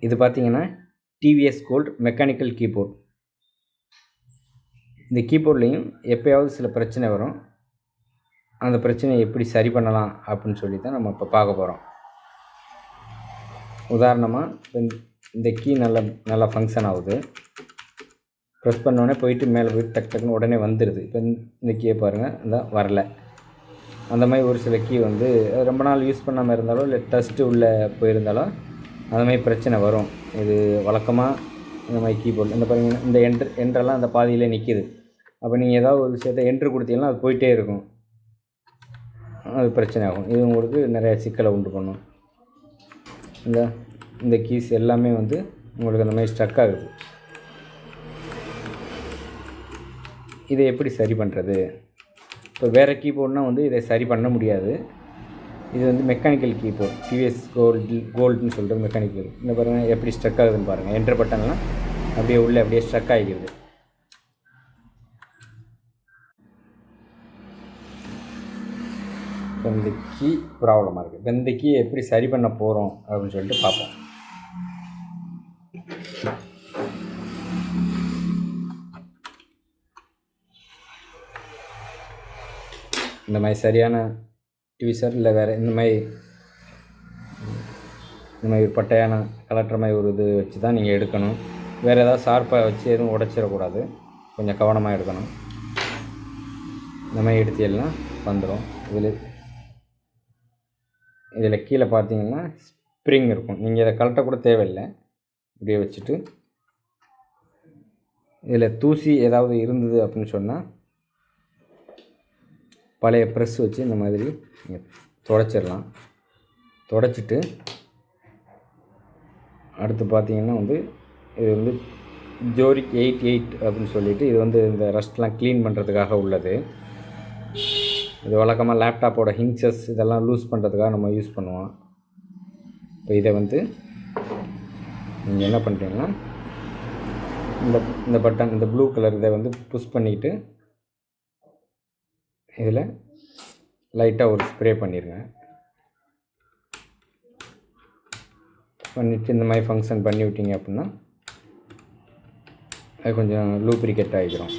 இது பார்த்தீங்கன்னா TVS gold mechanical keyboard. இந்த கீபோர்ட்லேயும் எப்போயாவது சில பிரச்சனை வரும். அந்த பிரச்சனையை எப்படி சரி பண்ணலாம் அப்படின்னு சொல்லி தான் நம்ம இப்போ பார்க்க போகிறோம். உதாரணமாக இந்த கீ நல்லா ஃபங்க்ஷன் ஆகுது. ப்ரெஸ் பண்ணோடனே போயிட்டு மேலே போய்ட்டு டக்குன்னு உடனே வந்துடுது. இப்போ இந்த கீயை பாருங்கள், இந்த வரல. அந்த மாதிரி ஒரு சில கீ வந்து ரொம்ப நாள் யூஸ் பண்ணாமல் இருந்தாலோ இல்லை டஸ்ட்டு உள்ளே போயிருந்தாலோ அந்த மாதிரி பிரச்சனை வரும். இது வழக்கமாக இந்த மாதிரி கீபோர்டு இந்த பாருங்கள், இந்த என்ட்ரெல்லாம் அந்த பாதியிலே நிற்கிது. அப்போ நீங்கள் ஏதாவது ஒரு விஷயத்தை என்ட்ரு கொடுத்தீங்கன்னா அது போயிட்டே இருக்கும், அது பிரச்சனை ஆகும். இது உங்களுக்கு நிறையா சிக்கலை உண்டு பண்ணும். இந்த கீஸ் எல்லாமே வந்து உங்களுக்கு அந்த மாதிரி ஸ்ட்ரக் ஆகுது. இதை எப்படி சரி பண்ணுறது? இப்போ வேறு கீபோர்ட்னால் வந்து இதை சரி பண்ண முடியாது. இது வந்து மெக்கானிக்கல் கீபோர்ட், TVS கோல்டுன்னு சொல்கிறது மெக்கானிக்கல். இந்த பாருங்கள் எப்படி ஸ்ட்ரக் ஆகுதுன்னு பாருங்கள். என்ட்ரு பட்டன்லாம் அப்படியே உள்ளே அப்படியே ஸ்ட்ரக் ஆகிக்கிறது. இப்போ இந்த கீ ப்ராப்ளமாக இருக்குது. இப்போ இந்த கீயை எப்படி சரி பண்ண போகிறோம் அப்படின்னு சொல்லிட்டு பார்ப்போம். இந்த மாதிரி சரியான ட்விசர் இல்லை வேறு இந்த மாதிரி ஒரு பட்டையான கலட்டுற மாதிரி ஒரு இது வச்சு தான் நீங்கள் எடுக்கணும். வேறு ஏதாவது ஷார்ப்பாக வச்சு எதுவும் உடைச்சிடக்கூடாது. கொஞ்சம் கவனமாக எடுக்கணும். இந்த மாதிரி எடுத்தீங்கன்னா வந்துடும். இதில் கீழே பார்த்தீங்கன்னா ஸ்ப்ரிங் இருக்கும். நீங்கள் இதை கலட்டக்கூட தேவையில்லை. இப்படியே வச்சுட்டு இதில் தூசி ஏதாவது இருந்தது அப்படின்னு சொன்னால் பழைய ப்ரெஸ் வச்சு இந்த மாதிரி நீங்கள் துடைச்சிடலாம். துடைச்சிட்டு அடுத்து பார்த்தீங்கன்னா வந்து இது வந்து ஜோரிக் 88 அப்படின்னு சொல்லிட்டு இது வந்து இந்த ரஸ்ட்லாம் க்ளீன் பண்ணுறதுக்காக உள்ளது. இது வழக்கமாக லேப்டாப்போட ஹிங்சஸ் இதெல்லாம் லூஸ் பண்ணுறதுக்காக நம்ம யூஸ் பண்ணுவோம். இப்போ இதை வந்து நீங்கள் என்ன பண்ணுறீங்கன்னா இந்த பட்டன், இந்த ப்ளூ கலர் இதை வந்து புஷ் பண்ணிவிட்டு இதில் லைட்டாக ஒரு ஸ்ப்ரே பண்ணிடுங்க. பண்ணிவிட்டு இந்த மாதிரி ஃபங்க்ஷன் பண்ணி விட்டீங்க அப்படின்னா அது கொஞ்சம் லூப்ரிகேட் ஆகிக்கிறோம்.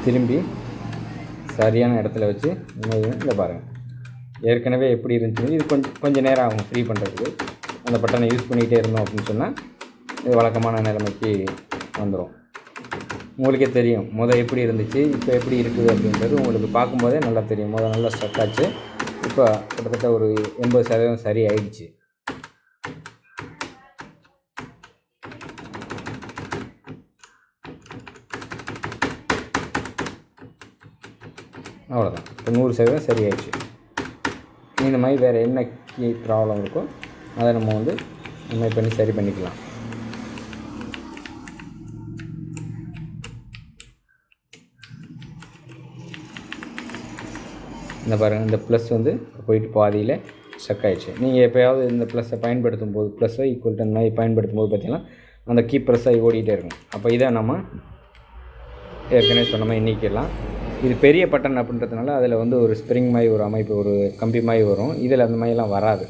திரும்பி சரியான இடத்துல வச்சு இந்த பாருங்கள் ஏற்கனவே எப்படி இருந்துச்சு. இது கொஞ்சம் நேரம் ஆகும் ஃப்ரீ பண்ணுறதுக்கு. அந்த பட்டனை யூஸ் பண்ணிகிட்டே இருந்தோம் அப்படின்னு சொன்னால் இது வழக்கமான நிலைமைக்கு வந்துடும். உங்களுக்கே தெரியும் எப்படி இருந்துச்சு, இப்போ எப்படி இருக்குது அப்படின்றது உங்களுக்கு பார்க்கும்போதே நல்லா தெரியும். நல்லா ஸ்ட்ரக் ஆச்சு. இப்போ கிட்டத்தட்ட ஒரு 80% சரி ஆயிடுச்சு. அவ்வளோதான். இப்போ 100% சரி ஆயிடுச்சு. இந்த மாதிரி வேறு என்ன கீ ப்ராப்ளம் இருக்கோ அதை நம்ம வந்து இந்த மாதிரி பண்ணி சரி பண்ணிக்கலாம். இந்த பாருங்கள், இந்த ப்ளஸ் வந்து போயிட்டு பாதியில் ஸ்ட்ரக் ஆகிடுச்சு. நீங்கள் எப்போயாவது இந்த ப்ளஸ்ஸை பயன்படுத்தும் போது ப்ளஸ்ஸை ஈக்குவல் டு மாதிரி பயன்படுத்தும் போது பார்த்திங்கன்னா அந்த கீ ப்ரெஸ்ஸாகி ஓடிக்கிட்டே இருக்கும். அப்போ இதை நம்ம ஏற்கனவே சொன்ன மாதிரி நீக்கிடலாம். இது பெரிய பட்டன் அப்படின்றதுனால அதில் வந்து ஒரு ஸ்ப்ரிங் மாதிரி ஒரு அமைப்பு, ஒரு கம்பி மாதிரி வரும். இதில் அந்த மாதிரிலாம் வராது.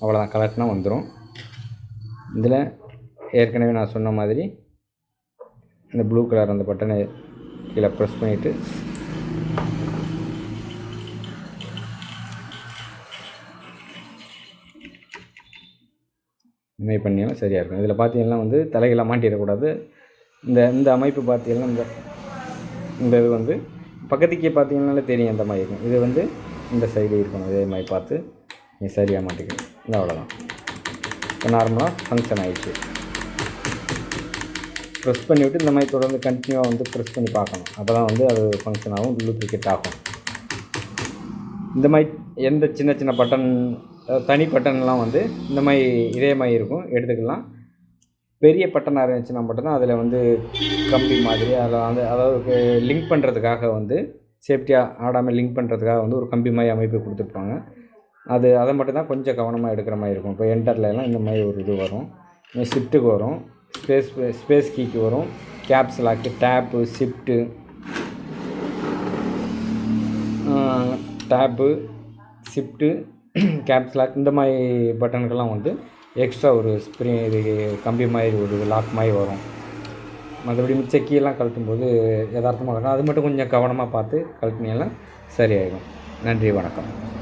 அவ்வளோதான், கலெக்ட்னா வந்துடும். இதில் ஏற்கனவே நான் சொன்ன மாதிரி இந்த ப்ளூ கலர் அந்த பட்டனை கீழே ப்ரெஸ் பண்ணிவிட்டு இந்தமாதிரி பண்ணிங்கன்னா சரியாக இருக்கும். இதில் பார்த்தீங்கன்னா வந்து தலைகளாக மாட்டிடக்கூடாது. இந்த அமைப்பு பார்த்தீங்கன்னா இந்த இது வந்து பக்கத்துக்கே பார்த்தீங்கன்னாலே தெரியும் அந்த மாதிரி இருக்கும். இது வந்து இந்த சைடு இருக்கணும். இதே மாதிரி பார்த்து நீ சரியாக மாட்டிக்கணும். இந்த அவ்வளோதான். இப்போ நார்மலாக ஃபங்க்ஷன் ஆகிடுச்சு. ப்ரெஸ் பண்ணிவிட்டு இந்த மாதிரி தொடர்ந்து கண்டினியூவாக வந்து ப்ரெஸ் பண்ணி பார்க்கணும். அப்போ தான் வந்து அது ஃபங்க்ஷன் ஆகும், டூப்ளிகேட் ஆகும். இந்த மாதிரி எந்த சின்ன சின்ன பட்டன், தனி பட்டன்லாம் வந்து இந்த மாதிரி இதே மாதிரி இருக்கும், எடுத்துக்கலாம். பெரிய பட்டனாக இருந்துச்சுன்னா மட்டும்தான் அதில் வந்து கம்பி மாதிரி அதில் வந்து அதாவது லிங்க் பண்ணுறதுக்காக வந்து சேஃப்டியாக ஆடாமல் லிங்க் பண்ணுறதுக்காக வந்து ஒரு கம்பி மாதிரி அமைப்பு கொடுத்துருப்பாங்க. அதை மட்டும்தான் கொஞ்சம் கவனமாக எடுக்கிற மாதிரி இருக்கும். இப்போ என்டர்லாம் இந்த மாதிரி ஒரு இது வரும், ஷிஃப்ட்டுக்கு வரும், ஸ்பேஸ் கீக்கு வரும், caps lock, tab, shift, shift, caps lock, இந்த மாதிரி பட்டனுக்கெல்லாம் வந்து எக்ஸ்ட்ரா ஒரு ஸ்ப்ரிங் இது கம்பி மாதிரி ஒரு லாக் மாதிரி வரும். மற்றபடி மிச்ச கீயெல்லாம் கழட்டும்போது யதார்த்தமாக இருக்கும். அது மட்டும் கொஞ்சம் கவனமாக பார்த்து கழட்டினீங்கன்னா சரியாயிடும். நன்றி, வணக்கம்.